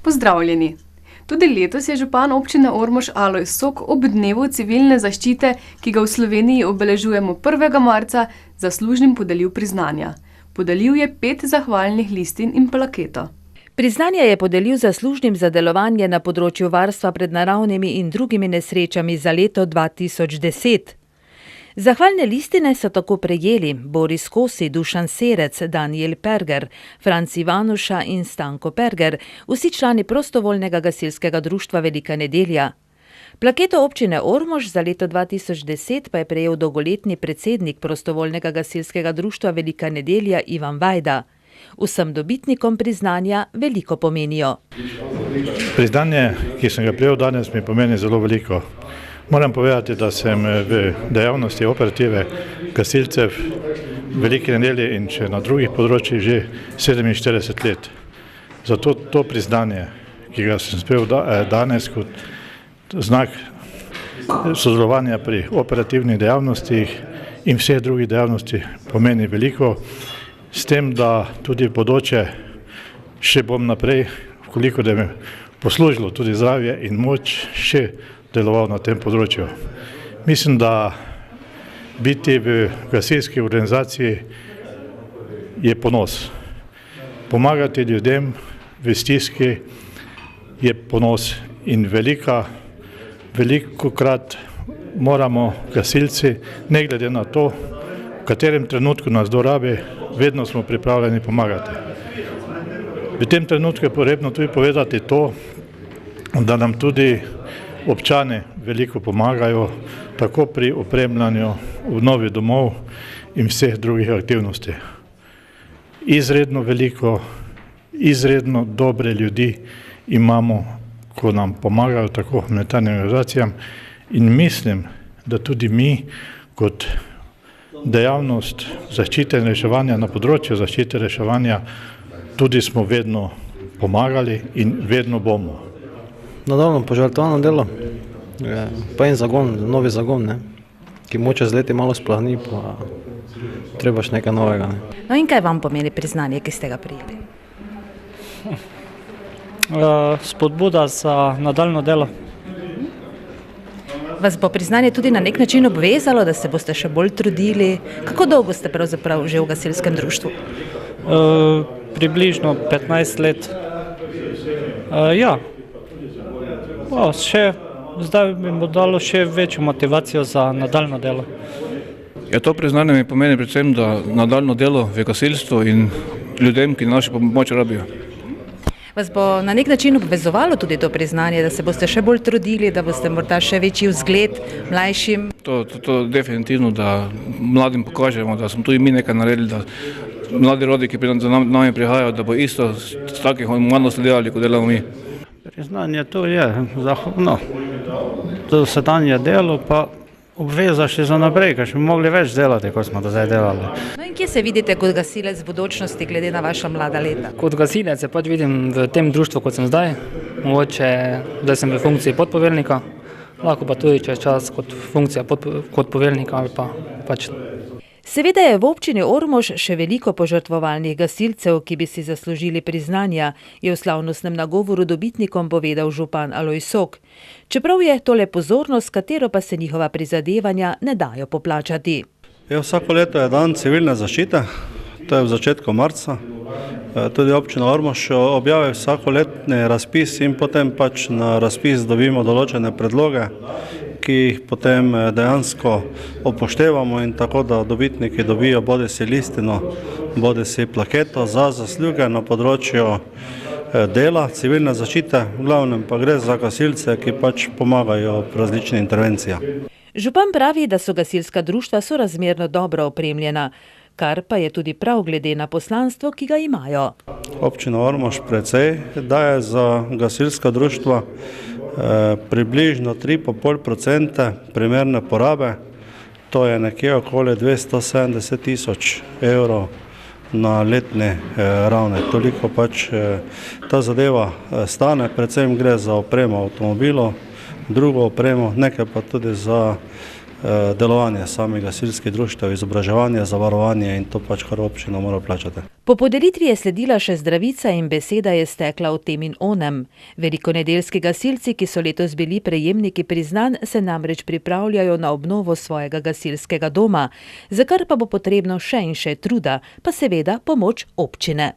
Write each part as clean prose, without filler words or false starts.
Pozdravljeni! Tudi letos je župan občine Ormož Alojz Sok ob dnevu civilne zaščite, ki ga v Sloveniji obeležujemo 1. marca, zaslužnim podelil priznanja. Podelil je 5 zahvalnih listin in plaketo. Priznanje je podelil zaslužnim za delovanje na področju varstva pred naravnimi in drugimi nesrečami za leto 2010. Zahvalne listine so tako prejeli Boris Kosi, Dušan Serec, Daniel Perger, Franci Ivanuša in Stanko Perger, vsi člani prostovoljnega gasilskega društva Velika nedelja. Plaketo občine Ormož za leto 2010 pa je prejel dolgoletni predsednik prostovoljnega gasilskega društva Velika nedelja Ivan Vajda. Vsem dobitnikom priznanja veliko pomenijo. Priznanje, ki sem ga prejel danes, mi pomeni zelo veliko. Moram povedati, da sem v dejavnosti operative gasilcev Velike nedelje in še na drugih področjih že 47 let. Zato to priznanje, ki ga sem sprejel danes kot znak sodelovanja pri operativnih dejavnostih in vseh drugih dejavnosti, pomeni veliko, s tem, da tudi v bodoče še bom naprej, koliko da mi poslužilo tudi zdravje in moč, še deloval na tem področju. Mislim, da biti v gasilski organizaciji je ponos. Pomagati ljudem v stiski je ponos in velikokrat moramo gasilci, ne glede na to, v katerem trenutku nas dorabi, vedno smo pripravljeni pomagati. V tem trenutku je potrebno tudi povedati to, da nam tudi občani veliko pomagajo, tako pri opremljanju obnovi domov in vseh drugih aktivnosti. Izredno veliko, izredno dobre ljudi imamo, ko nam pomagajo tako humanitarnim organizacijam in mislim, da tudi mi kot dejavnost zaščite in reševanja na področju zaščite in reševanja tudi smo vedno pomagali in vedno bomo. Nadaljno požrtvovano delo, pa en zagon, novi zagon, ki moče z leti malo splahni, pa trebaš nekaj novega. No in kaj vam pomeni priznanje, ki ste ga prijeli? Spodbuda za nadaljno delo. Vas bo priznanje tudi na nek način obvezalo, da se boste še bolj trudili? Kako dolgo ste pravzaprav že v gasilskem društvu? Približno 15 let. Zdaj bi mi dalo še večjo motivacijo za nadaljno delo. To priznanje mi pomeni predvsem, da nadaljno delo v gasilstvu in ljudem, ki našo pomoč rabijo. Vas bo na nek način obvezovalo tudi to priznanje, da se boste še bolj trudili, da boste morda še večji vzgled mlajšim? To definitivno, da mladim pokažemo, da smo tudi mi nekaj naredili, da mladi rodi, ki za nami prihajajo, da bo isto s takih humanosti delali, kot delamo mi. Priznanje to je dosedanje delo, pa obveza še za naprej, ker smo mogli več delati, kot smo do zdaj delali. No in kje se vidite kot gasilec v bodočnosti, glede na vaša mlada leta? Kot gasilec se pač vidim v tem društvu, kot sem zdaj. Mogoče, da sem v funkciji podpoveljnika, lahko pa tudi čez čas kot funkcija kot poveljnika ali pa pač. Seveda je v občini Ormož še veliko požrtvovalnih gasilcev, ki bi si zaslužili priznanja, je v slavnostnem nagovoru dobitnikom povedal župan Alojz Sok. Čeprav je tole pozornost, katero pa se njihova prizadevanja ne dajo poplačati. Vsako leto je dan civilne zaščite, to je v začetku marca. Tudi občina Ormož objavi vsakoletni razpis in potem pač na razpis dobimo določene predloge, ki jih potem dejansko upoštevamo in tako, da dobitniki dobijo bodisi listino, bodisi plaketo za zasluge na področju dela, civilne zaščite, v glavnem pa gre za gasilce, ki pač pomagajo pri različnih intervencijah. Župan pravi, da so gasilska društva sorazmerno dobro opremljena, kar pa je tudi prav glede na poslanstvo, ki ga imajo. Občina Ormož precej daje za gasilska društva, približno 3,5% primerne porabe, to je nekje okoli 270 tisoč evrov na letni ravni. Toliko pač ta zadeva stane, predvsem gre za opremo avtomobilov, drugo opremo, nekaj pa tudi za delovanje samih gasilskih društev, izobraževanje, zavarovanje in to pač kar občina mora plačati. Po podelitvi je sledila še zdravica in beseda je stekla o tem in onem. Velikonedeljski gasilci, ki so letos bili prejemniki priznanj, se namreč pripravljajo na obnovo svojega gasilskega doma, za kar pa bo potrebno še in še truda, pa seveda pomoč občine.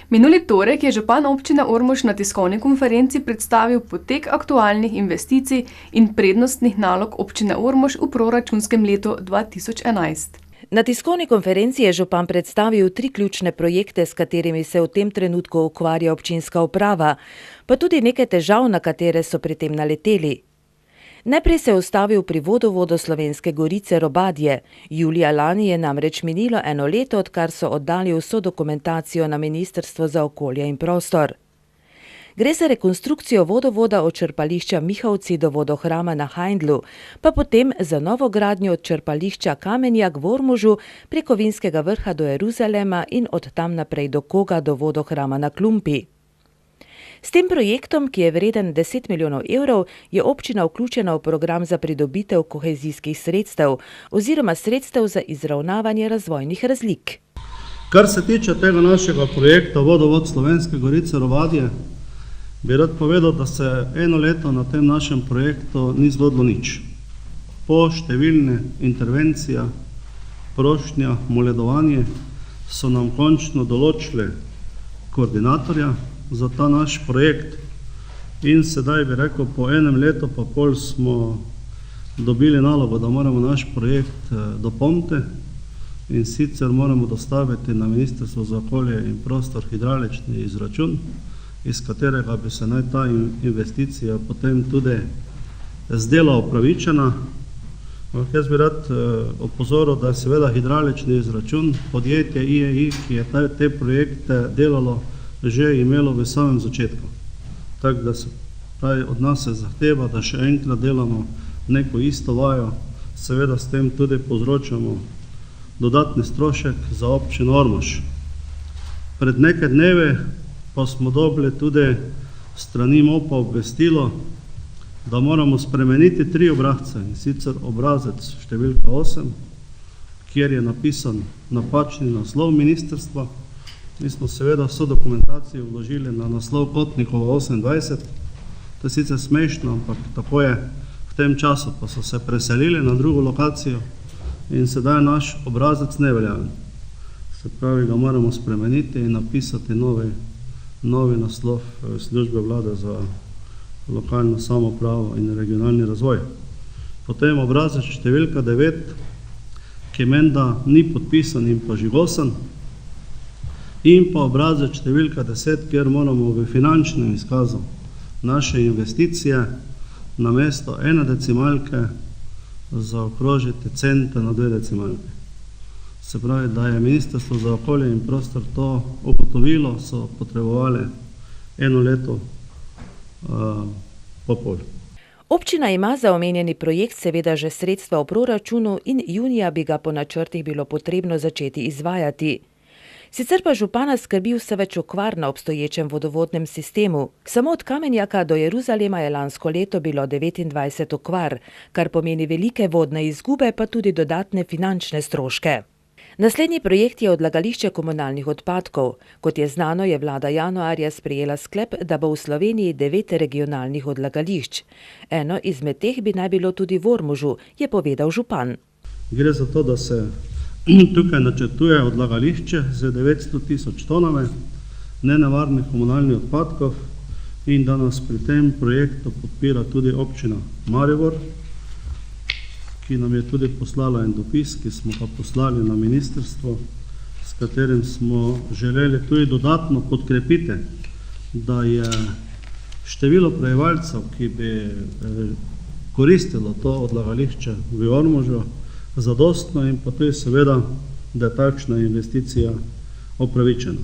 Minuli torek je župan občine Ormož na tiskovni konferenci predstavil potek aktualnih investicij in prednostnih nalog občine Ormož v proračunskem letu 2011. Na tiskovni konferenci je župan predstavil 3 ključne projekte, s katerimi se v tem trenutku ukvarja občinska uprava, pa tudi nekaj težav, na katere so pri tem naleteli. Najprej se je ustavil pri vodovodu Slovenske Gorice Robadje. Julija lani je namreč minilo 1 leto, odkar so oddali vso dokumentacijo na Ministrstvo za okolje in prostor. Gre za rekonstrukcijo vodovoda od črpališča Mihovci do vodohrama na Hajndlu, pa potem za novo gradnjo od črpališča Kamenjak v Ormožu preko Vinskega vrha do Jeruzalema in od tam naprej do Koga do vodohrama na Klumpi. S tem projektom, ki je vreden 10 milijonov evrov, je občina vključena v program za pridobitev kohezijskih sredstev oziroma sredstev za izravnavanje razvojnih razlik. Kar se tiče tega našega projekta vodovod Slovenske Gorice Robadje, bi rad povedal, da se 1 leto na tem našem projektu ni zgodilo nič. Po številne intervencije, prošnja, moledovanje so nam končno določili koordinatorja za ta naš projekt in sedaj bi rekel, po 1 letu pa pol smo dobili nalogo, da moramo naš projekt dopolniti in sicer moramo dostaviti na Ministrstvo za okolje in prostor hidraulični izračun, iz katerega bi se naj ta investicija potem tudi zdela upravičena. Jaz bi rad opozoril, da je seveda hidraulični izračun podjetje IEI, ki je te projekte delalo, že imelo v samem začetku. Tako da se od nas se zahteva, da še enkrat delamo neko isto vajo, seveda s tem tudi povzročamo dodatni strošek za občino Ormož. Pred nekaj dnevi pa smo dobili tudi strani MOP-a obvestilo, da moramo spremeniti 3 obrazce, in sicer obrazec številka 8, kjer je napisan napačni naslov ministrstva. Mi smo seveda vso dokumentacijo vložili na naslov Kotnikova 28. To je sicer smešno, ampak tako je v tem času, pa so se preselili na drugo lokacijo in sedaj naš obrazec neveljaven. Se pravi, ga moramo spremeniti in napisati novi naslov službe vlade za lokalno samopravo in regionalni razvoj. Potem obrazec številka 9, ki menda ni podpisan in pa žigosan, in pa obrazec številka 10, kjer moramo v finančnem izkazu naše investicije namesto 1 decimalke zaokrožiti cente na 2 decimalke. Se pravi, da je Ministrstvo za okolje in prostor to ugotovilo, so potrebovali 1 leto pa pol. Občina ima za omenjeni projekt seveda že sredstva v proračunu in junija bi ga po načrtih bilo potrebno začeti izvajati. Sicer pa župana skrbi vse več okvar na obstoječem vodovodnem sistemu. Samo od Kamenjaka do Jeruzalema je lansko leto bilo 29 okvar, kar pomeni velike vodne izgube, pa tudi dodatne finančne stroške. Naslednji projekt je odlagališče komunalnih odpadkov. Kot je znano, je vlada januarja sprejela sklep, da bo v Sloveniji 9 regionalnih odlagališč. Eno izmed teh bi naj bilo tudi v Ormožu, je povedal župan. Gre za to, da se tukaj načrtuje odlagališče z 900 tisoč tonami nenevarnih komunalnih odpadkov in da nas pri tem projektu podpira tudi občina Maribor, ki nam je tudi poslala en dopis, ki smo ga poslali na ministrstvo, s katerim smo želeli tudi dodatno podkrepiti, da je število prebivalcev, ki bi koristilo to odlagališče v Ormožu, zadostno in pa tudi seveda, da je takšna investicija opravičena.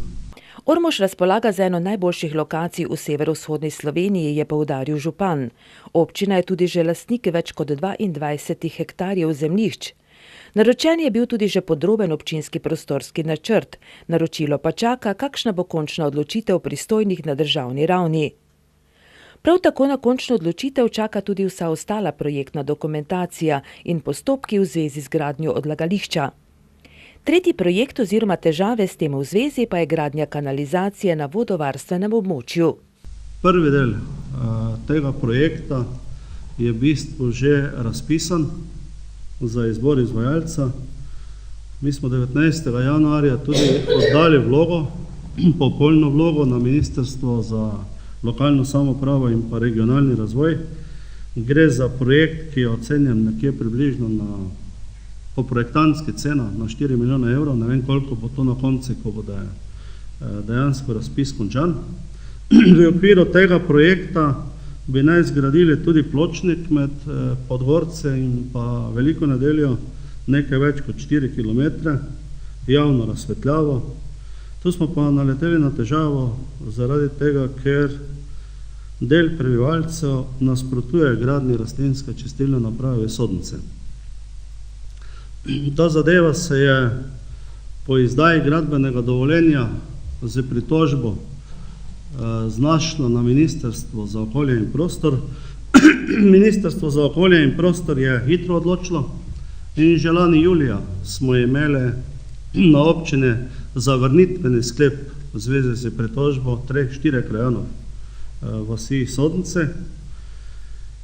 Ormož razpolaga z eno najboljših lokacij v severovzhodni Sloveniji, je poudaril župan. Občina je tudi že lastnik več kot 22 hektarjev zemljišč. Naročen je bil tudi že podroben občinski prostorski načrt. Naročilo pa čaka, kakšna bo končna odločitev pristojnih na državni ravni. Prav tako na končno odločitev čaka tudi vsa ostala projektna dokumentacija in postopki v zvezi z gradnjo odlagališča. Tretji projekt oziroma težave s tem v zvezi pa je gradnja kanalizacije na vodovarstvenem območju. Prvi del tega projekta je v bistvu že razpisan za izbor izvajalca. Mi smo 19. januarja tudi oddali vlogo, popolno vlogo na Ministrstvo za lokalno samoupravo in pa regionalni razvoj. Gre za projekt, ki je ocenjen nekje približno po projektantski cena na 4 milijone evrov. Ne vem, koliko bo to na koncu, ko bo dejansko razpis končan. V okviru tega projekta bi naj zgradili tudi pločnik med Podgorce in pa Veliko Nedeljo, nekaj več kot 4 km, javno razsvetljavo. Tu smo pa naleteli na težavo zaradi tega, ker del prebivalcev nasprotuje gradnji rastlinske čistilne naprave Sodnice. Ta zadeva se je po izdaji gradbenega dovoljenja z pritožbo znašla na Ministrstvo za okolje in prostor. Ministrstvo za okolje in prostor je hitro odločilo in že lani julija smo imeli na občine zavrnitveni sklep v zvezi z pritožbo 3-4 krajanov vasi Sodnice.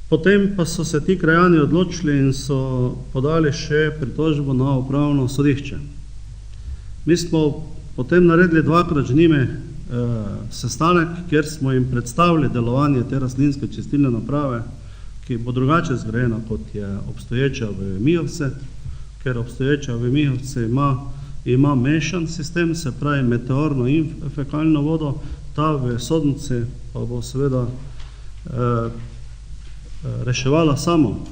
Potem pa so se ti krajani odločili in so podali še pritožbo na upravno sodišče. Mi smo potem naredili dvakrat z njimi sestanek, kjer smo jim predstavili delovanje te rastlinske čistilne naprave, ki bo drugače zgrajena, kot je obstoječa v Mihovce, ker obstoječa v Mihovce ima mešan sistem, se pravi meteorno in fekalno vodo, ta v Sodnici pa bo seveda reševala samo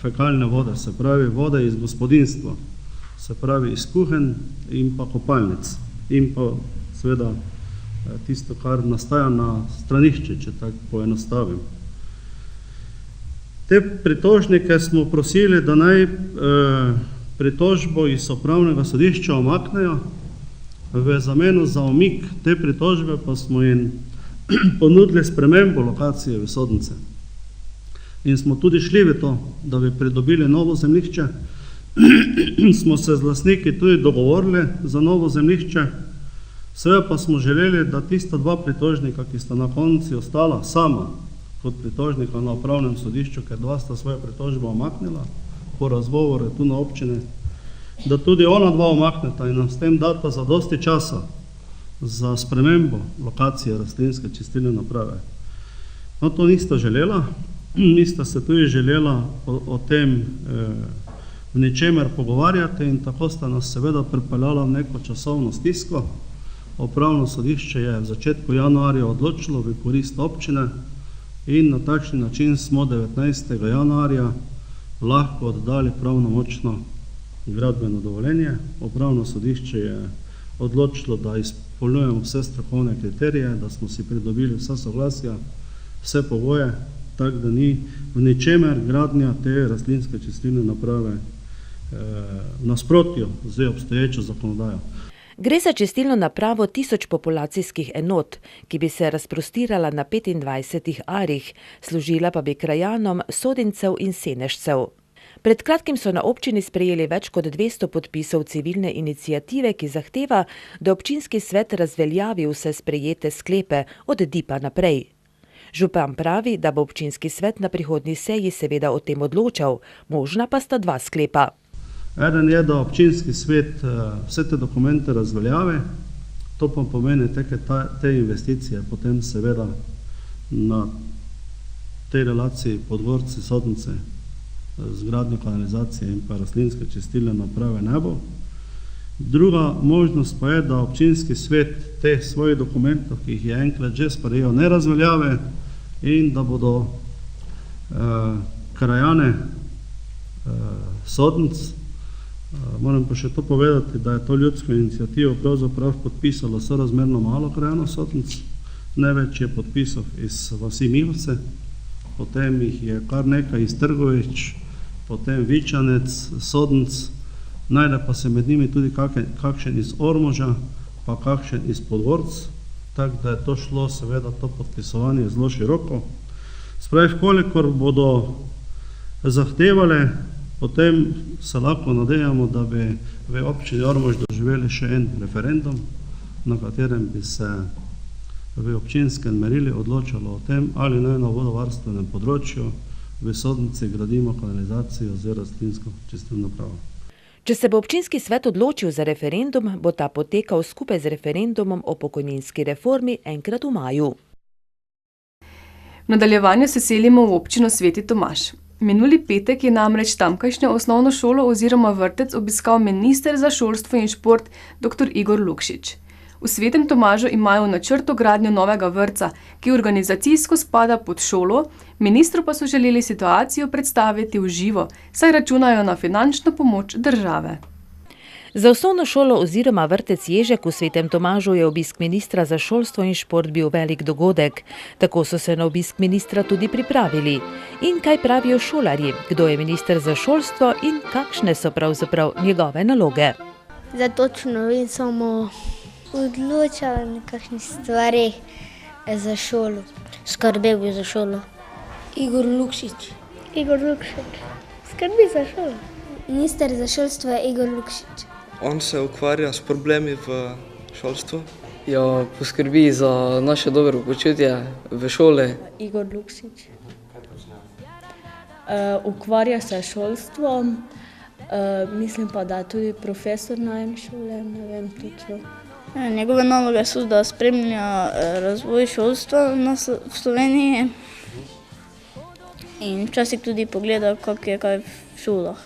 fekalne vode, se pravi vode iz gospodinstva, se pravi iz kuhenj in pa kopalnic in pa seveda tisto, kar nastaja na stranišče, če tako poenostavim. Te pritožnike smo prosili, da naj pritožbo iz upravnega sodišča omaknejo. V zameno za omik te pritožbe pa smo jim ponudili spremembo lokacije v Sodnice. In smo tudi šli v to, da bi pridobili novo zemljišče. Smo se z lastniki tudi dogovorili za novo zemljišče. Seveda pa smo želeli, da tista dva pritožnika, ki sta na koncu ostala sama kot pritožnika na upravnem sodišču, ker dva sta svoje pritožbe omaknila po razgovoru tu na občine, da tudi ona dva omakneta in nam s tem data zadosti časa za spremembo lokacije rastlinske čistilne naprave. No, to nista želela, nista se tudi želela o tem v ničemer pogovarjati in tako sta nas seveda pripeljala v neko časovno stisko. Upravno sodišče je v začetku januarja odločilo v korist občine in na takšen način smo 19. januarja lahko oddali pravnomočno gradbeno dovoljenje. Upravno sodišče je odločilo, da izpolnjujemo vse strokovne kriterije, da smo si pridobili vsa soglasja, vse pogoje, tako da ni v ničemer gradnja te rastlinske čistilne naprave v nasprotju z obstoječo zakonodajo. Gre za čistilno napravo 1000 populacijskih enot, ki bi se razprostirala na 25 arih, služila pa bi krajanom Sodincev in Senešcev. Pred kratkim so na občini sprejeli več kot 200 podpisov civilne iniciative, ki zahteva, da občinski svet razveljavi vse sprejete sklepe od DIP-a naprej. Župan pravi, da bo občinski svet na prihodnji seji seveda o tem odločal, možna pa sta dva sklepa. Eden je, da občinski svet vse te dokumente razveljavi, to pa pomeni te investicije, potem seveda na tej relaciji Podgorci, Sodnice, zgradnjo kanalizacije in pa rastlinske čistilne naprave ne bo. Druga možnost pa je, da občinski svet te svojih dokumentov, ki jih je enkrat že sprejel, ne razveljave in da bodo krajane Sodnic. Moram pa še to povedati, da je to ljudsko inicijativo pravzaprav podpisalo sorazmerno malo krajanov Sodnic. Največ je podpisov iz vasi Mihovce, potem jih je kar nekaj iz Trgovič, potem Vičanec, Sodnic, najde pa se med njimi tudi kakšen iz Ormoža, pa kakšen iz Podgorc, tako da je to šlo seveda to podpisovanje zelo široko. Spravi, kolikor bodo zahtevale, potem se lahko nadejamo, da bi v občini Ormož doživeli še en referendum, na katerem bi se v občinskem merili odločalo o tem, ali naj na vodovarstvenem področju v Sodnici gradimo kanalizacijo z rastlinsko čistilno napravo. Če se bo občinski svet odločil za referendum, bo ta potekal skupaj z referendumom o pokojninski reformi enkrat v maju. V nadaljevanju se selimo v občino Sveti Tomaž. Minuli petek je namreč tamkajšnjo osnovno šolo oziroma vrtec obiskal minister za šolstvo in šport dr. Igor Lukšič. V Svetem Tomažu imajo v načrtu gradnjo novega vrtca, ki organizacijsko spada pod šolo, ministru pa so želeli situacijo predstaviti v živo, saj računajo na finančno pomoč države. Za osnovno šolo oziroma vrtec Ježek v Svetem Tomažu je obisk ministra za šolstvo in šport bil velik dogodek. Tako so se na obisk ministra tudi pripravili. In kaj pravijo šolarji, kdo je minister za šolstvo in kakšne so pravzaprav njegove naloge? Zdaj točno vem, samo odločala nekakšnih stvarih za šolo. Skrbel bi za šolo. Igor Lukšič. Igor Lukšič. Skrbi za šolo. Minister za šolstvo je Igor Lukšič. On se ukvarja s problemi v šolstvu. Ja, poskrbi za naše dobro počutje v šole. Igor Lukšič. Ukvarja se s šolstvom. Mislim pa, da je tudi profesor na eni šole, ne vem točno. Njegove naloge so, da spremlja razvoj šolstva v Sloveniji in včasih tudi pogleda, kako je kaj v šolah.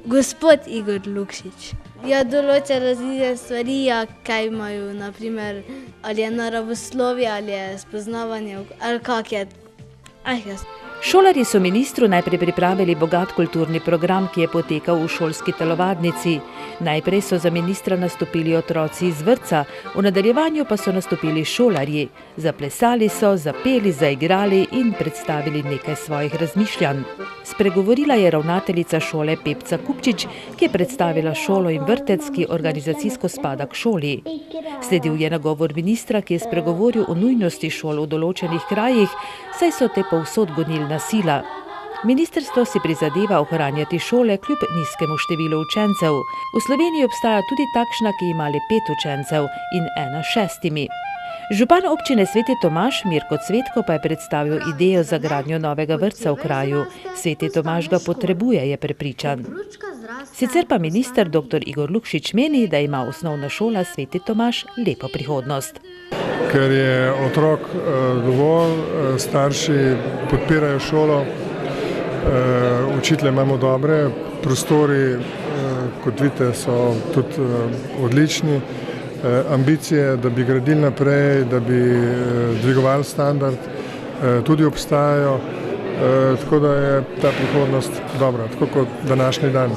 Gospod Igor Lukšič. Ja, določa različne stvari, kaj imajo, naprimer, ali je naravoslovje, ali je spoznavanje, ali kak je. Šolarji so ministru najprej pripravili bogat kulturni program, ki je potekal v šolski telovadnici. Najprej so za ministra nastopili otroci iz vrtca, v nadaljevanju pa so nastopili šolarji. Zaplesali so, zapeli, zaigrali in predstavili nekaj svojih razmišljanj. Spregovorila je ravnateljica šole Pepca Kupčič, ki je predstavila šolo in vrtec, ki organizacijsko spada k šoli. Sledil je nagovor ministra, ki je spregovoril o nujnosti šol v določenih krajih, saj so te povsod gonilna sila. Ministrstvo si prizadeva ohranjati šole kljub nizkemu številu učencev. V Sloveniji obstaja tudi takšna, ki ima le 5 učencev in ena s 6. Župan občine Sveti Tomaž Mirko Cvetko pa je predstavil idejo za gradnjo novega vrtca v kraju. Sveti Tomaž ga potrebuje, je prepričan. Sicer pa minister dr. Igor Lukšič meni, da ima osnovna šola Sveti Tomaž lepo prihodnost. Ker je otrok dovolj, starši podpirajo šolo, učitelje imamo dobre, prostori, kot vidite, so tudi odlični. Ambicije, da bi gradili naprej, da bi dvigovali standard, tudi obstajajo, tako da je ta prihodnost dobra, tako kot današnji dan.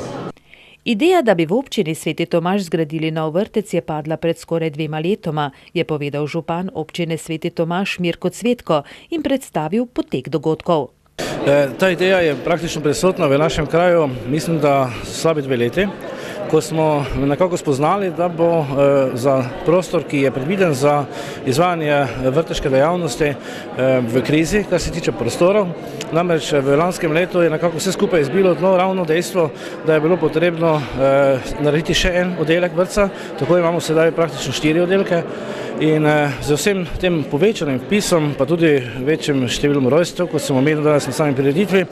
Ideja, da bi v občini Sveti Tomaž zgradili nov vrtec, je padla pred skoraj 2 letoma, je povedal župan občine Sveti Tomaž Mirko Cvetko in predstavil potek dogodkov. Ta ideja je praktično prisotna v našem kraju, mislim, da slabi 2 leti. Ko smo nekako spoznali, da bo za prostor, ki je predviden za izvajanje vrteške dejavnosti v krizi, kar se tiče prostorov. Namreč v lanskem letu je nekako vse skupaj izbilo ravno dejstvo, da je bilo potrebno narediti še en oddelek vrtca, tako imamo sedaj praktično 4 oddelke. In z vsem tem povečanim vpisom, pa tudi večjim številom rojstev, kot sem omenil danes na sami prireditvi,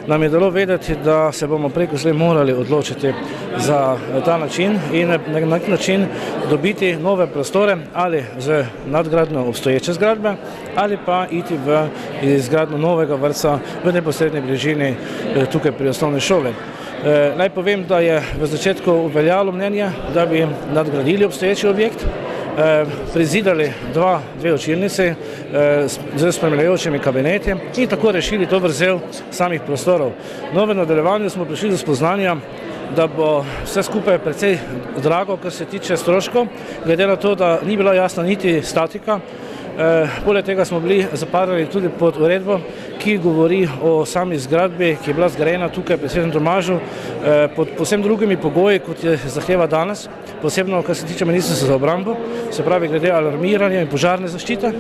nam je dalo vedeti, da se bomo preko slej morali odločiti za ta način in na nek način dobiti nove prostore ali z nadgradnjo obstoječe zgradbe ali pa iti v izgradnjo novega vrtca v neposredni bližini tukaj pri osnovni šoli. Naj povem, da je v začetku uveljavilo mnenje, da bi nadgradili obstoječi objekt, prizidali 2 učilnici z spremljajočimi kabineti in tako rešili to vrzel samih prostorov. No, v nadaljevanju smo prišli do spoznanja, da bo vse skupaj precej drago, kar se tiče stroškov, glede na to, da ni bila jasna niti statika. Poleg tega smo bili zaparani tudi pod uredbo, ki govori o sami zgradbi, ki je bila zgrajena tukaj pri Svetem Tomažu pod povsem drugimi pogoji, kot je zahteva danes, posebno kar se tiče Ministrstva za obrambo, se pravi glede alarmiranja in požarne zaščite.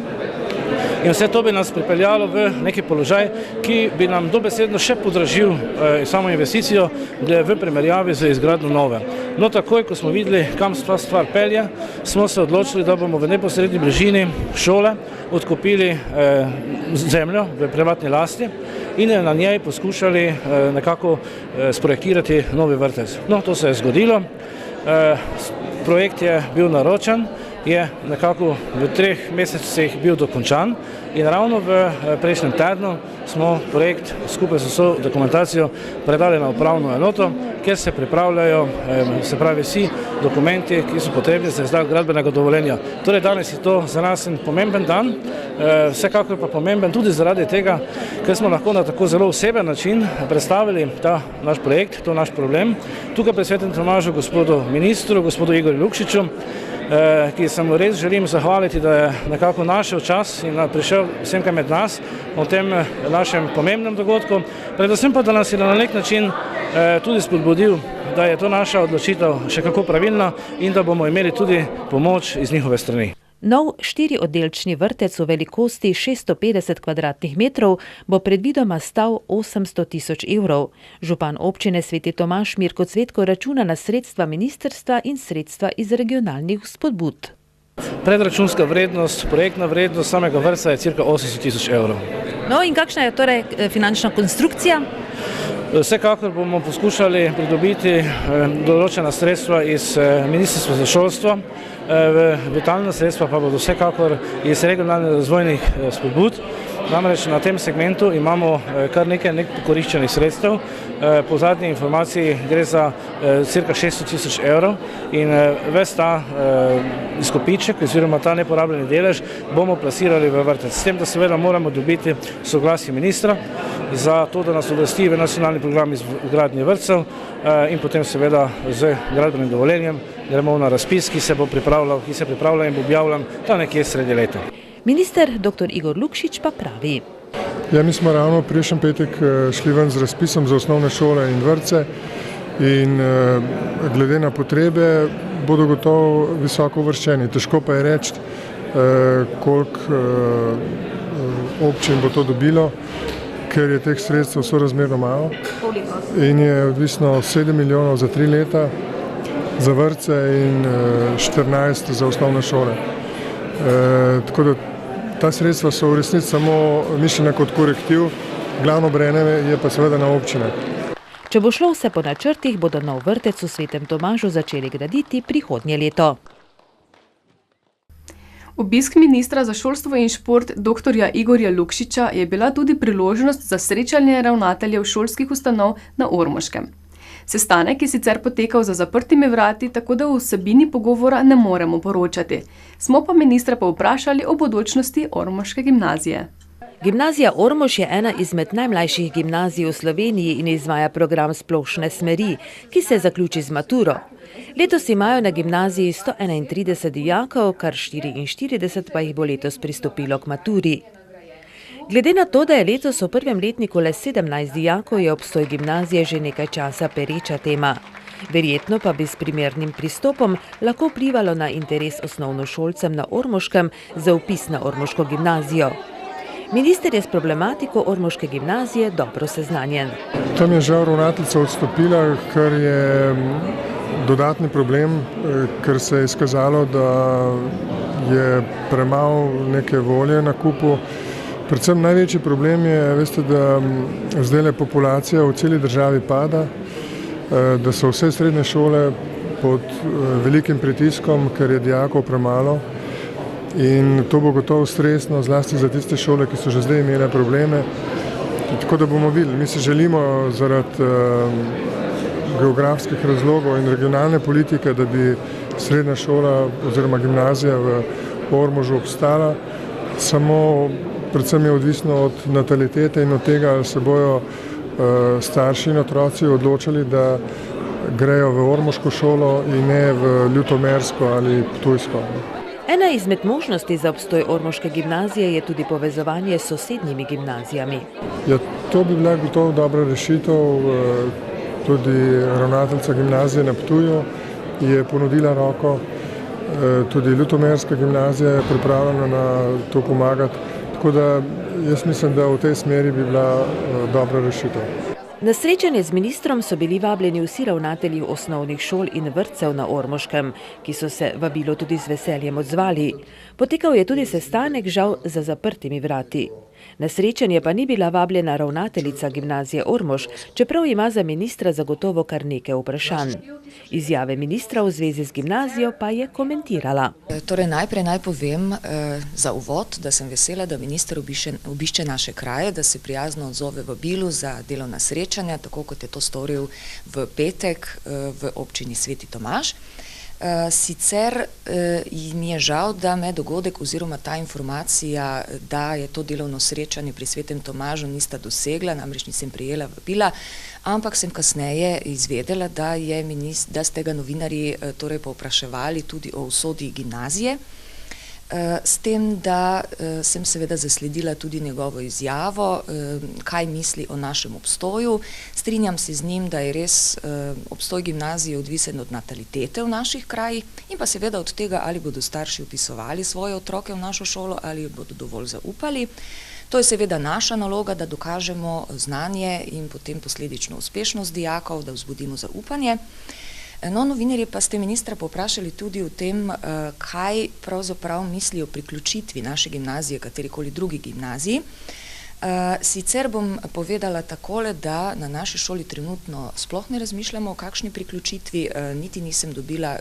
In vse to bi nas pripeljalo v neki položaj, ki bi nam dobesedno še podražil samo investicijo v primerjavi z izgradnjo nove. No, takoj, ko smo videli, kam ta stvar pelje, smo se odločili, da bomo v neposredni bližini šole odkupili zemljo v privatni lasti in na njej poskušali nekako sprojektirati novi vrtec. No, to se je zgodilo. Projekt je bil naročen, je nekako v 3 mesecih bil dokončan in ravno v prejšnjem tednu smo projekt skupaj z vso dokumentacijo predali na upravno enoto, kjer se pripravljajo, se pravi, vsi dokumenti, ki so potrebni za izdajo gradbenega dovoljenja. Torej, danes je to za nas en pomemben dan, vsekakor pa pomemben tudi zaradi tega, ker smo lahko na tako zelo oseben način predstavili ta naš projekt, to naš problem. Tukaj pri Svetem Tomažu gospodu ministru, gospodu Igorju Lukšiču, ki se mu res želim zahvaliti, da je nekako našel čas in prišel vsemkaj med nas o tem našem pomembnem dogodku, predvsem pa, da nas je na nek način tudi spodbudil, da je to naša odločitev še kako pravilna in da bomo imeli tudi pomoč iz njihove strani. Nov 4-oddelčni vrtec v velikosti 650 kvadratnih metrov bo predvidoma stal 800 tisoč evrov. Župan občine Sveti Tomaž Mirko Cvetko računa na sredstva ministrstva in sredstva iz regionalnih spodbud. Predračunska vrednost, projektna vrednost samega vrtca je cirka 800 tisoč evrov. No in kakšna je torej finančna konstrukcija? Vsekakor bomo poskušali pridobiti določena sredstva iz Ministrstva za šolstvo, vitalna sredstva pa bodo vsekakor iz regionalnih razvojnih spodbud. Namreč na tem segmentu imamo kar nekaj nepokoriščenih sredstev. Po zadnji informaciji gre za cirka 600 tisoč evrov in ves ta izkupiček oziroma ta neporabljeni delež bomo plasirali v vrtec. S tem, da seveda moramo dobiti soglasje ministra za to, da nas uvrsti v nacionalni program izgradnje vrtcev in potem seveda z gradbenim dovoljenjem gremo na razpis, ki se pripravlja in bo objavljen tam nekje sredi leta. Minister dr. Igor Lukšič pa pravi. Ja, mi smo ravno prejšnji petek šli ven z razpisom za osnovne šole in vrtce in glede na potrebe bodo gotovo visoko uvrščeni. Težko pa je reči, koliko občin bo to dobilo, ker je teh sredstev sorazmerno malo in je odvisno 7 milijonov za 3 leta za vrtce in 14 za osnovne šole. Tako da ta sredstva so v resnici samo mišljena kot korektiv, glavno breme je pa seveda na občine. Če bo šlo vse po načrtih, bodo nov vrtec v Svetem Tomažu začeli graditi prihodnje leto. Obisk ministra za šolstvo in šport dr. Igorja Lukšiča je bila tudi priložnost za srečanje ravnateljev šolskih ustanov na Ormoškem. Sestanek je sicer potekal za zaprtimi vrati, tako da o vsebini pogovora ne moremo poročati. Smo pa ministra povprašali o bodočnosti ormoške gimnazije. Gimnazija Ormož je ena izmed najmlajših gimnazij v Sloveniji in izvaja program splošne smeri, ki se zaključi z maturo. Letos imajo na gimnaziji 131 dijakov, kar 44 pa jih bo letos pristopilo k maturi. Glede na to, da je letos v prvem letniku le 17 dijakov, je obstoj gimnazije že nekaj časa pereča tema. Verjetno pa bi s primernim pristopom lahko vplivalo na interes osnovnošolcem na Ormoškem za vpis na Ormoško gimnazijo. Minister je s problematiko Ormoške gimnazije dobro seznanjen. Tam je žal ravnateljica odstopila, kar je dodatni problem, ker se je izkazalo, da je premalo neke volje na kupu. Predvsem največji problem je, veste, da zdaj populacija v celi državi pada, da so vse srednje šole pod velikim pritiskom, ker je dijakov premalo. In to bo gotovo stresno, zlasti za tiste šole, ki so že zdaj imele probleme. Tako da bomo videli, mi se želimo zaradi geografskih razlogov in regionalne politike, da bi srednja šola oziroma gimnazija v Ormožu obstala. Samo predvsem je odvisno od natalitete in od tega, ali se bojo starši in otroci odločili, da grejo v ormoško šolo in ne v ljutomersko ali ptujsko. Ena izmed možnosti za obstoj ormoške gimnazije je tudi povezovanje s sosednjimi gimnazijami. Ja, to bi bila gotovo dobra rešitev. Tudi ravnateljica gimnazije na Ptuju je ponudila roko. Tudi ljutomerska gimnazija je pripravljena na to pomagati. Tako da jaz mislim, da v tej smeri bi bila dobra rešitev. Na srečanje z ministrom so bili vabljeni vsi ravnatelji osnovnih šol in vrtcev na Ormoškem, ki so se vabilo tudi z veseljem odzvali. Potekal je tudi sestanek, žal za zaprtimi vrati. Na srečanje pa ni bila vabljena ravnateljica gimnazije Ormož, čeprav ima za ministra zagotovo kar nekaj vprašanj. Izjave ministra v zvezi z gimnazijo pa je komentirala. Torej najprej naj povem za uvod, da sem vesela, da minister obišče naše kraje, da se prijazno odzove vabilu za delovna srečanja, tako kot je to storil v petek v občini Sveti Tomaž. Sicer mi je žal, da me dogodek oziroma ta informacija, da je to delovno srečanje pri Svetem Tomažu nista dosegla, namreč nisem prejela vabila, ampak sem kasneje izvedela, da ste ga novinarji torej povpraševali tudi o usodi gimnazije. S tem, da sem seveda zasledila tudi njegovo izjavo, kaj misli o našem obstoju. Strinjam se z njim, da je res obstoj gimnazije odvisen od natalitete v naših krajih in pa seveda od tega, ali bodo starši vpisovali svoje otroke v našo šolo ali bodo dovolj zaupali. To je seveda naša naloga, da dokažemo znanje in potem posledično uspešnost dijakov, da vzbudimo zaupanje. No, novinarji pa ste ministra povprašali tudi o tem, kaj pravzaprav misli o priključitvi naše gimnazije, katerikoli drugi gimnaziji. Sicer bom povedala takole, da na naši šoli trenutno sploh ne razmišljamo o kakšni priključitvi, niti nisem dobila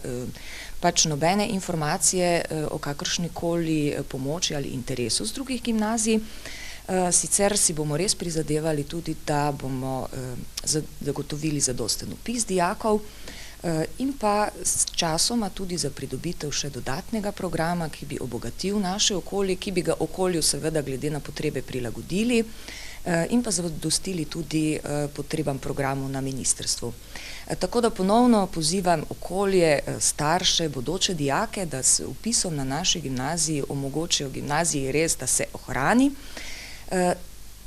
pač nobene informacije o kakršnikoli pomoči ali interesu z drugih gimnazij. Sicer si bomo res prizadevali tudi, da bomo zagotovili zadosten vpis dijakov, in pa s časoma tudi za pridobitev še dodatnega programa, ki bi obogatil naše okolje, ki bi ga okolju seveda glede na potrebe prilagodili in pa zadostili tudi potrebam programov na ministrstvu. Tako da ponovno pozivam okolje, starše, bodoče dijake, da s vpisom na naši gimnaziji omogočijo gimnaziji res, da se ohrani,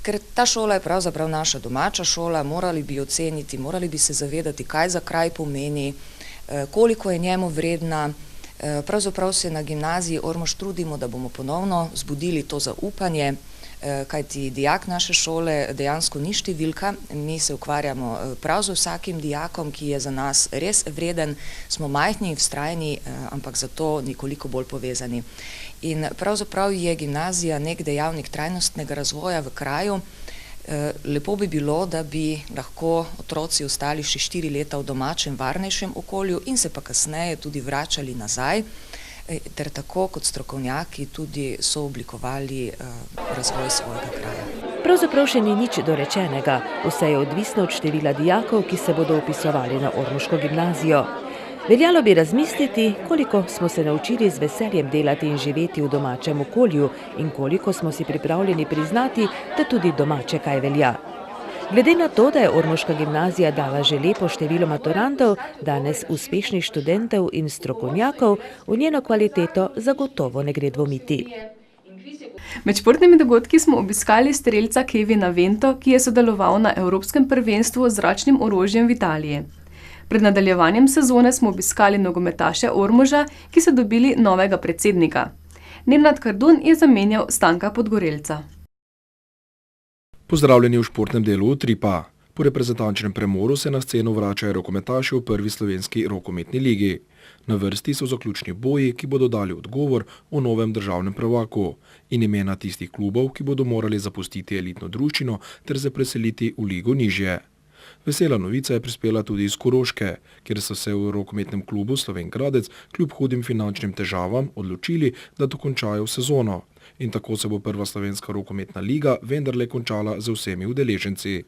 ker ta šola je pravzaprav naša domača šola, morali bi oceniti, morali bi se zavedati, kaj za kraj pomeni, koliko je njemu vredna. Pravzaprav se na gimnaziji Ormož trudimo, da bomo ponovno zbudili to zaupanje, kajti dijak naše šole dejansko ni številka, mi se ukvarjamo prav z vsakim dijakom, ki je za nas res vreden, smo majhni in vztrajni, ampak zato nekoliko bolj povezani. In pravzaprav je gimnazija nek dejavnik trajnostnega razvoja v kraju. Lepo bi bilo, da bi lahko otroci ostali še 4 leta v domačem, varnejšem okolju in se pa kasneje tudi vračali nazaj, ter tako kot strokovnjaki tudi so oblikovali razvoj svojega kraja. Pravzaprav še ni nič dorečenega, vse je odvisno od števila dijakov, ki se bodo vpisovali na ormoško gimnazijo. Veljalo bi razmisliti, koliko smo se naučili z veseljem delati in živeti v domačem okolju in koliko smo si pripravljeni priznati, da tudi domače kaj velja. Glede na to, da je ormoška gimnazija dala že lepo število maturantov, danes uspešnih študentov in strokovnjakov, v njeno kvaliteto zagotovo ne gre dvomiti. Med športnimi dogodki smo obiskali strelca Kevina Vento, ki je sodeloval na Evropskem prvenstvu z zračnim orožjem v Italiji. Pred nadaljevanjem sezone smo obiskali nogometaše Ormoža, ki so dobili novega predsednika. Nenad Kardun je zamenjal Stanka Podgorelca. Pozdravljeni v športnem delu Utripa. Po reprezentančnem premoru se na sceno vračajo rokometaši v prvi slovenski rokometni ligi. Na vrsti so zaključni boji, ki bodo dali odgovor o novem državnem prvaku in imena tistih klubov, ki bodo morali zapustiti elitno druščino ter se preseliti v ligo nižje. Vesela novica je prispela tudi iz Koroške, kjer so se v rokometnem klubu Slovenj Gradec kljub hudim finančnim težavam odločili, da dokončajo sezono. In tako se bo prva slovenska rokometna liga vendarle končala z vsemi udeleženci.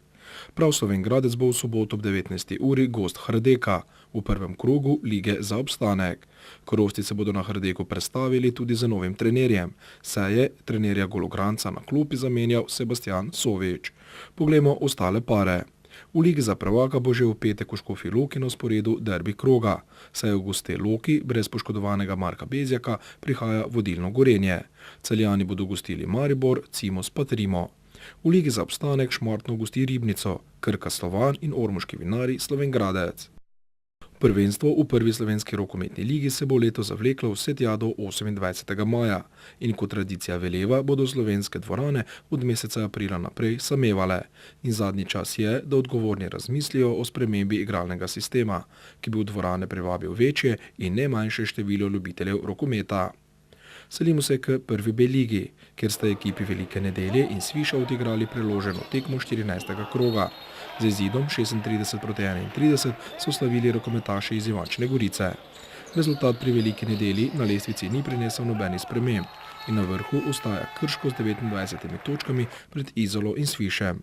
Prav Slovenj Gradec bo v soboto ob 19. uri gost Hrdeka v prvem krogu lige za obstanek. Korošci se bodo na Hrdeku predstavili tudi z novim trenerjem, saj je trenerja Gologranca na klopi zamenjal Sebastian Sovič. Poglejmo ostale pare. V ligi za prvaka bo že v petek v Škofji Loki na sporedu derbi kroga, saj v goste Loki brez poškodovanega Marka Bezjaka prihaja vodilno Gorenje. Celjani bodo gostili Maribor, Cimos pa Trimo. V ligi za obstanek Šmartno gosti Ribnico, Krka Slovan in ormoški vinarji Slovenj Gradec. Prvenstvo v prvi slovenski rokometni ligi se bo leto zavleklo vse tja do 28. maja in kot tradicija veleva bodo slovenske dvorane od meseca aprila naprej samevale. In zadnji čas je, da odgovorni razmislijo o spremembi igralnega sistema, ki bi v dvorane privabil večje in ne manjše število ljubiteljev rokometa. Selimo se k prvi B ligi, kjer sta ekipi Velike Nedelje in Sviša odigrali preloženo tekmo 14. kroga. Z izidom 36-31 so slavili rokometaši iz Ivančne Gorice. Rezultat pri Veliki Nedelji na lestvici ni prinesel nobenih sprememb in na vrhu ostaja Krško z 29 točkami pred Izolo in Svišem.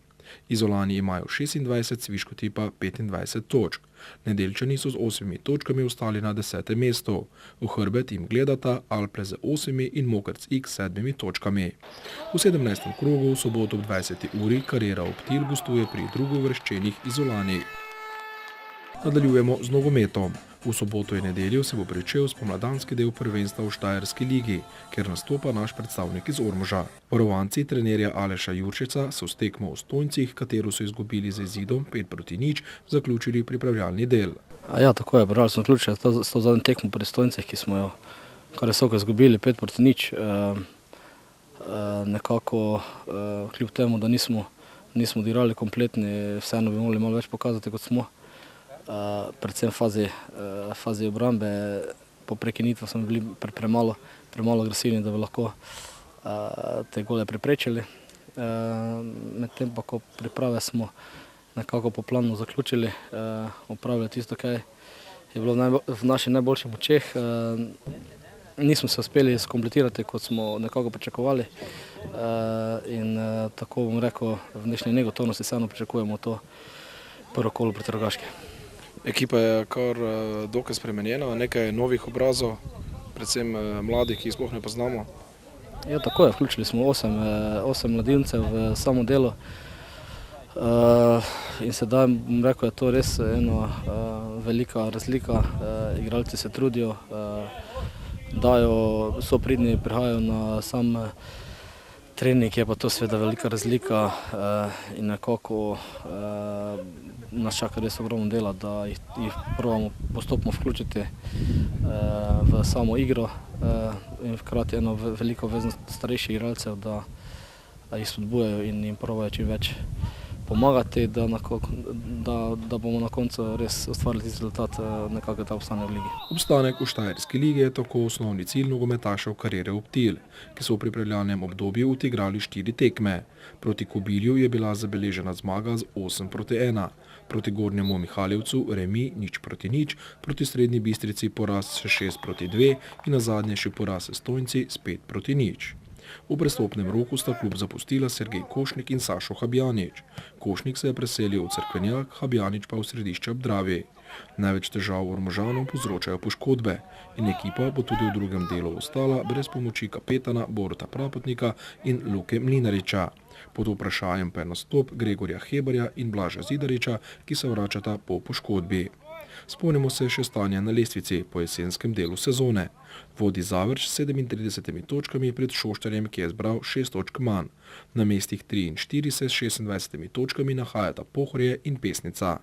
Izolani imajo 26, Sviškoti pa 25 točk. Nedeljčani so z 8 točkami ostali na 10. mestu. V hrbet jim gledata Alple z 8 in Mokrc X 7 točkami. V 17. krogu v soboto ob 20. uri Karera Optil gostuje pri drugouvrščenih Izolani. Nadaljujemo z nogometom. V soboto in nedeljo se bo pričel spomladanski del prvenstva v Štajerski ligi, kjer nastopa naš predstavnik iz Ormoža. Varovanci trenerja Aleša Jurčeca so s tekmo v Stojncih, katero so izgubili z izidom 5-0, zaključili pripravljalni del. Ja, tako je, brali smo ključe s to zadnjo tekmo pri Stojncih, ki smo jo kar visoko izgubili 5-0. Nekako kljub temu, da nismo odigrali kompletni, vseeno bi mogli malo več pokazati, kot smo. Predvsem v fazi obrambe, po prekinitvi smo bili premalo agresivni, da bi lahko te gole preprečili. Medtem pa, ko priprave smo nekako po planu zaključili, opravili tisto, kaj je bilo v naših najboljših močeh. Nismo se uspeli skompletirati, kot smo nekako pričakovali. In tako bom rekel, v dnešni negotovnosti vseeno pričakujemo to prvo kolo proti Rogaški. Ekipa je kar dokaj spremenjena, nekaj novih obrazov, predvsem mladih, ki jih sploh ne poznamo. Ja, tako je, vključili smo 8 mladincev v samo delo. In sedaj bom rekel, je to res ena velika razlika. Igralci se trudijo, so pridni, prihajajo na sam trening, je pa to seveda velika razlika in nekako nas čaka res ogromno dela, da jih probamo postopno vključiti v samo igro in hkrati eno veliko veznost starejših igralcev, da jih spodbujajo in jim probajo čim več pomagati, da bomo na koncu res ustvarili tisti rezultat, nekako da obstane v ligi. Obstanek v Štajerski ligi je tako osnovni cilj nogometašev Karere Optil, ki so v pripravljalnem obdobju odigrali 4 tekme. Proti Kobilju je bila zabeležena zmaga z 8-1, proti Gornjemu Mihaljevcu remi 0-0, proti Srednji Bistrici poraz s 6-2 in nazadnje še poraz s Stojnci s 5-0. V prestopnem roku sta klub zapustila Sergej Košnik in Sašo Habjanič. Košnik se je preselil v Cerkvenjak, Habjanič pa v središče ob Dravi. Največ težav Ormožanom povzročajo poškodbe in ekipa bo tudi v drugem delu ostala brez pomoči kapetana Boruta Prapotnika in Luke Mlinariča. Pod vprašanjem pa je nastop Gregorja Hebarja in Blaža Zidariča, ki se vračata po poškodbi. Spomnimo se še stanja na lestvici po jesenskem delu sezone. Vodi Zavrč s 37 točkami pred Šoštarjem, ki je zbral 6 točk manj. Na mestih 3 in 4 se s 26 točkami nahajata Pohorje in Pesnica.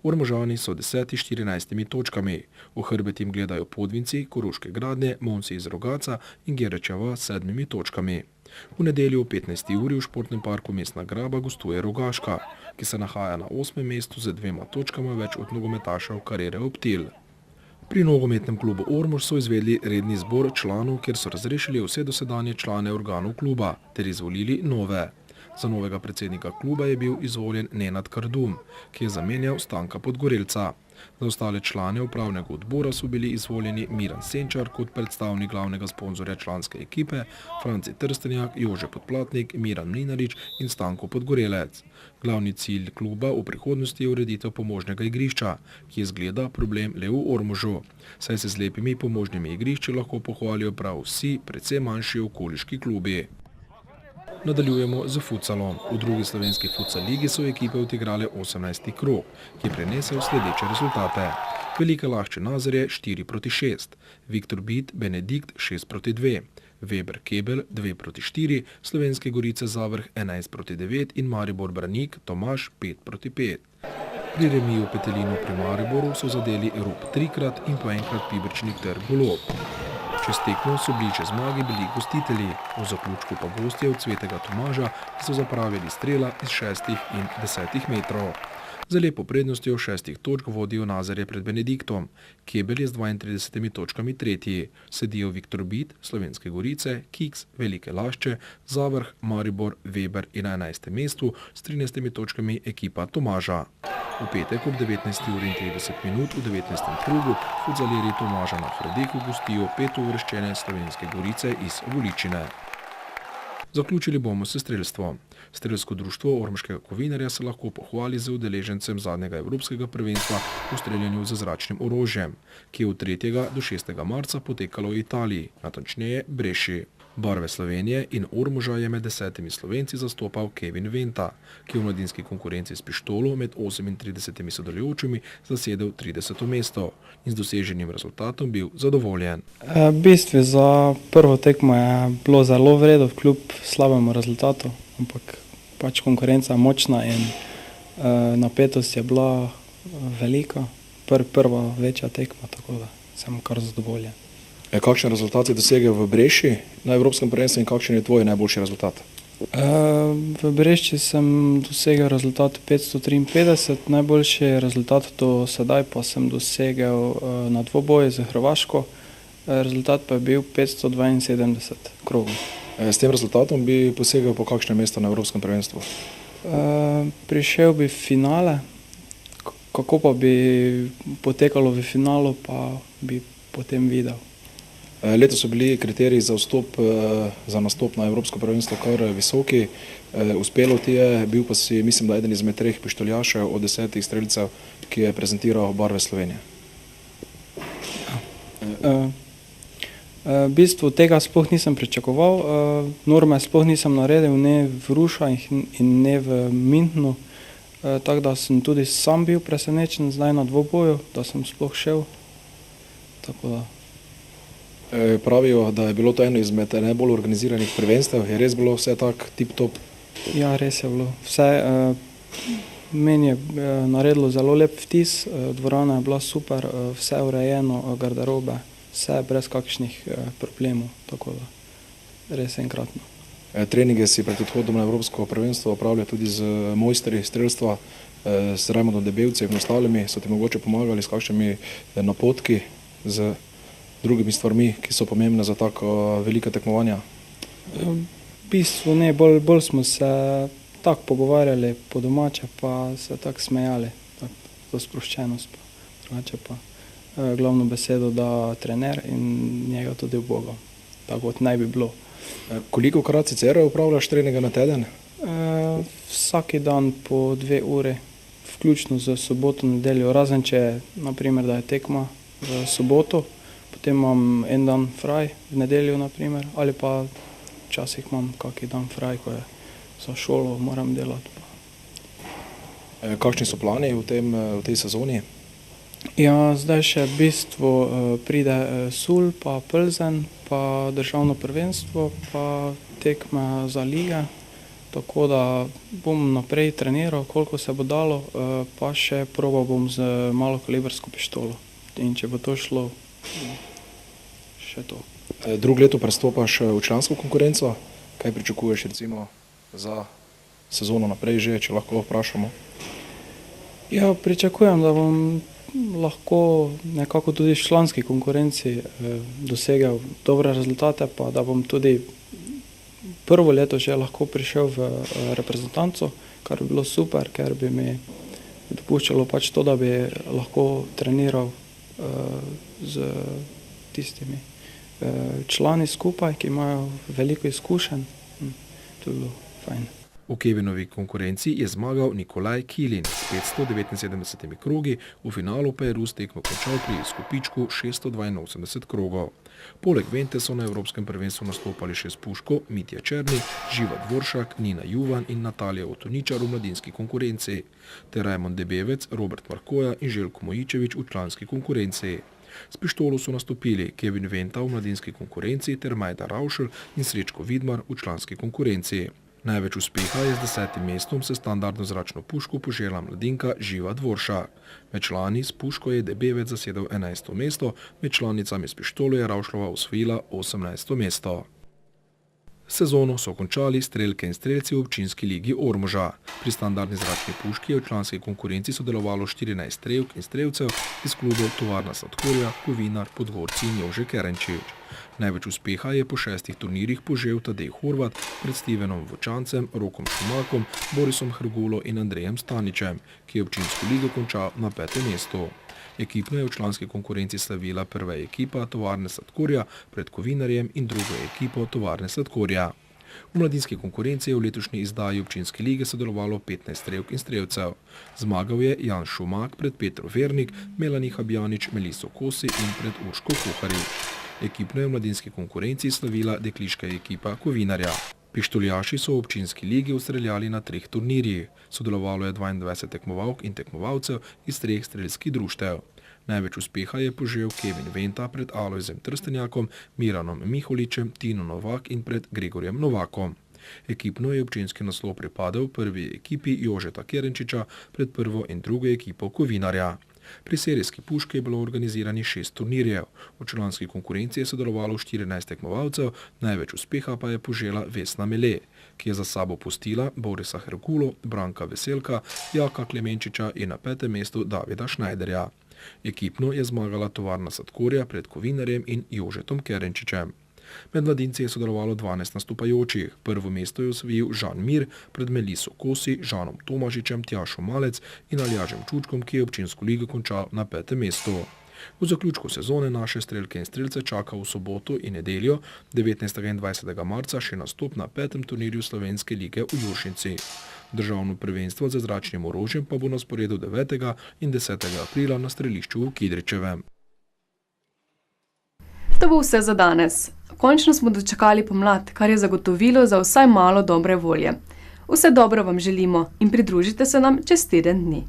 Ormožani so 10 s 14 točkami. V hrbet jim gledajo Podvinci, Koroške Gradnje, Monci iz Rogaca in Gerečeva s 7 točkami. V nedeljo ob 15. uri v športnem parku Mestna Graba gostuje Rogaška, ki se nahaja na 8. mestu z 2 točkama več od nogometašev Karere Optil. Pri nogometnem klubu Ormož so izvedli redni zbor članov, kjer so razrešili vse dosedanje člane organov kluba ter izvolili nove. Za novega predsednika kluba je bil izvoljen Nenad Kardum, ki je zamenjal Stanka Podgorelca. Za ostale člane upravnega odbora so bili izvoljeni Miran Senčar kot predstavnik glavnega sponzorja članske ekipe, Franci Trstenjak, Jože Podplatnik, Miran Mlinarič in Stanko Podgorelec. Glavni cilj kluba v prihodnosti je ureditev pomožnega igrišča, ki je zgleda problem le v Ormožu, saj se z lepimi pomožnimi igrišči lahko pohvalijo prav vsi, predvsem manjši okoliški klubi. Nadaljujemo z futsalom. V drugi slovenski futsal ligi so ekipe odigrale 18. krog, ki je prenesel sledeče rezultate. Velika Lahče Nazarje 4-6, Viktor Bit Benedikt 6-2, Weber Kebel 2-4, Slovenske Gorice Zavrh 11-9 in Maribor Branik Tomaž 5-5. Pri remiju Petelinu pri Mariboru so zadeli rob 3-krat in po enkrat Piberčnik ter Golob. Čez tekmo so bliže zmagi bili gostitelji, v zaključku pa gostje od Svetega Tomaža, ki so zapravili strela iz 6 in 10 metrov. Za lepo prednostjo 6 točk vodijo Nazarje pred Benediktom. Kebel je z 32 točkami tretji. Sedijo Viktor Bit, Slovenske Gorice, Kiks, Velike Lašče, Zavrh, Maribor, Weber in na 11. mestu s 13 točkami ekipa Tomaža. V petek ob 19:30 v 19. krugu futsalerji Tomaža na Hrodeku gostijo 5. uvrščene Slovenske Gorice iz Voličine. Zaključili bomo s strelstvom. Strelsko društvo ormoškega kovinarja se lahko pohvali z udeležencem zadnjega evropskega prvenstva v streljanju z zračnim orožjem, ki je od 3. do 6. marca potekalo v Italiji, natančneje Breši. Barve Slovenije in Ormoža je med 10 Slovenci zastopal Kevin Venta, ki je v mladinski konkurenci s pištolo med 38 sodelujočimi zasedel 30. mesto in z doseženim rezultatom bil zadovoljen. V bistvu za prvo tekmo je bilo zelo v redu, kljub slabemu rezultatu, ampak pač konkurenca je močna in napetost je bila velika, prva večja tekma, tako da sem kar zadovoljen. Kakšen rezultat si dosegel v Breši na evropskem prvenstvu in kakšen je tvoj najboljši rezultat? V Breši sem dosegel rezultat 553, najboljši rezultat do sedaj pa sem dosegel na dvoboju z Hrvaško, rezultat pa je bil 572 krogov. S tem rezultatom bi posegel po kakšnem mestu na evropskem prvenstvu? Prišel bi v finale, kako pa bi potekalo v finalu, pa bi potem videl. Letos so bili kriteriji za vstop, za nastop na evropsko prvenstvo kar visoki. Uspelo ti je, bil pa si, mislim, da eden izmed 3 pištoljašev od 10 strelcev, ki je prezentiral barve Slovenije. V bistvu tega sploh nisem pričakoval, norme sploh nisem naredil, ne v Rušah in ne v Münchnu, tako da sem tudi sam bil presenečen zdaj na dvoboju, da sem sploh šel, tako da. Pravijo, da je bilo to eno izmed najbolj organiziranih prvenstev. Je res bilo vse tak tip-top? Ja, res je bilo. Vse meni je naredilo zelo lep vtis, dvorana je bila super, vse urejeno, garderobe, vse brez kakšnih problemov, tako da res enkratno. Treninge si pred odhodom na evropsko prvenstvo opravljal tudi z mojstri strelstva, s Rajmondom Debevcem in ostalimi. So ti mogoče pomagali s kakšnimi napotki, z drugimi stvarmi, ki so pomembne za tako velika tekmovanja? V bistvu ne, bolj smo se tako pogovarjali po domače, pa se tako smejali, za sproščenost. Drugače pa glavno besedo da trener in njega tudi Boga, tako kot naj bi bilo. Koliko krat sicer upravljaš treninga na teden? Vsaki dan po 2 ure, vključno z soboto, nedeljo, razen če, naprimer, da je tekma v soboto, potem imam en dan fraj, v nedeljo naprimer, ali pa včasih imam kakšen dan fraj, ko je za šolo, moram delati. Kakšni so plani v tej sezoni? Ja, zdaj še v bistvu pride Sul, pa Plzen, pa državno prvenstvo, pa tekme za lige, tako da bom naprej treniral, koliko se bo dalo, pa še probal bom z malokalibersko pištolo. In če bo to šlo, še to. Drugo leto prestopaš v člansko konkurenco. Kaj pričakuješ recimo za sezono naprej že, če lahko vprašamo? Ja, pričakujem, da bom lahko nekako tudi v članski konkurenci dosegel dobre rezultate, pa da bom tudi prvo leto že lahko prišel v reprezentanco, kar bi bilo super, ker bi mi dopuščalo pač to, da bi lahko treniral z tistimi člani skupaj, ki imajo veliko izkušenj. To je bilo fajn. V Kevinovi konkurenci je zmagal Nikolaj Kilin s 579 krogi, v finalu pa je Rus tekmo končal pri izkupičku 682 krogov. Poleg Vente so na evropskem prvenstvu nastopali še Spuško, Mitja Černi, Živa Dvoršak, Nina Juvan in Natalija Otoničar v mladinski konkurenci, ter Rajmond Debevec, Robert Markoja in Željko Mojičević v članski konkurenci. S pištolo so nastopili Kevin Venta v mladinski konkurenci ter Majda Raušel in Srečko Vidmar v članski konkurenci. Največ uspeha je z 10. mestom s standardno zračno puško požela mladinka Živa Dvoršak. Med člani s puško je Debevec zasedel 11. mesto, med članicami s pištolo je Ravšlova osvojila 18. mesto. Sezono so končali strelke in strelci v občinski ligi Ormoža. Pri standardni zračni puški je v članski konkurenci sodelovalo 14 strelk in strelcev iz klubov Tovarna Sladkorja, Kovinar, Podgorci in Jože Kerenčič. Največ uspeha je po 6 turnirjih požel Tadej Horvat pred Stevenom Vočancem, Rokom Šumakom, Borisom Hrgulo in Andrejem Staničem, ki je občinsko ligo končal na 5. mestu. Ekipno je v članski konkurenci slavila prva ekipa Tovarne Sladkorja pred Kovinarjem in drugo ekipo Tovarne Sladkorja. V mladinski konkurenci je v letošnji izdaji občinske lige sodelovalo 15 strelk in strelcev. Zmagal je Jan Šumak pred Petro Vernik, Melani Habjanič, Meliso Kosi in pred Urško Kuharič. Ekipno je v mladinski konkurenci slavila dekliška ekipa Kovinarja. Pištoljaši so v občinski ligi ustreljali na 3 turnirjih. Sodelovalo je 22 tekmovalk in tekmovalcev iz 3 strelskih društev. Največ uspeha je požel Kevin Venta pred Alojzem Trstenjakom, Miranom Miholičem, Tino Novak in pred Gregorjem Novakom. Ekipno je občinski naslov pripadal prvi ekipi Jožeta Kerenčiča pred prvo in drugo ekipo Kovinarja. Pri serijski puški je bilo organiziranih 6 turnirjev. V članski konkurenci je sodelovalo 14 tekmovalcev, največ uspeha pa je požela Vesna Mele, ki je za sabo pustila Borisa Hrgulo, Branka Veselka, Jaka Klemenčiča in na 5. mestu Davida Šnajderja. Ekipno je zmagala Tovarna Sladkorja pred Kovinarjem in Jožetom Kerenčičem. Med mladinci je sodelovalo 12 nastopajočih. Prvo mesto je osvojil Žan Mir pred Meliso Kosi, Žanom Tomažičem, Tjašo Malec in Aljažem Čučkom, ki je občinsko ligo končal na 5. mestu. V zaključku sezone naše strelke in strelce čaka v soboto in nedeljo 19. in 20. marca še nastop na 5. turnirju Slovenske lige v Juršinci. Državno prvenstvo za zračnim orožjem pa bo na sporedu 9. in 10. aprila na strelišču v Kidričevem. To bo vse za danes. Končno smo dočakali pomlad, kar je zagotovilo za vsaj malo dobre volje. Vse dobro vam želimo in pridružite se nam čez teden dni.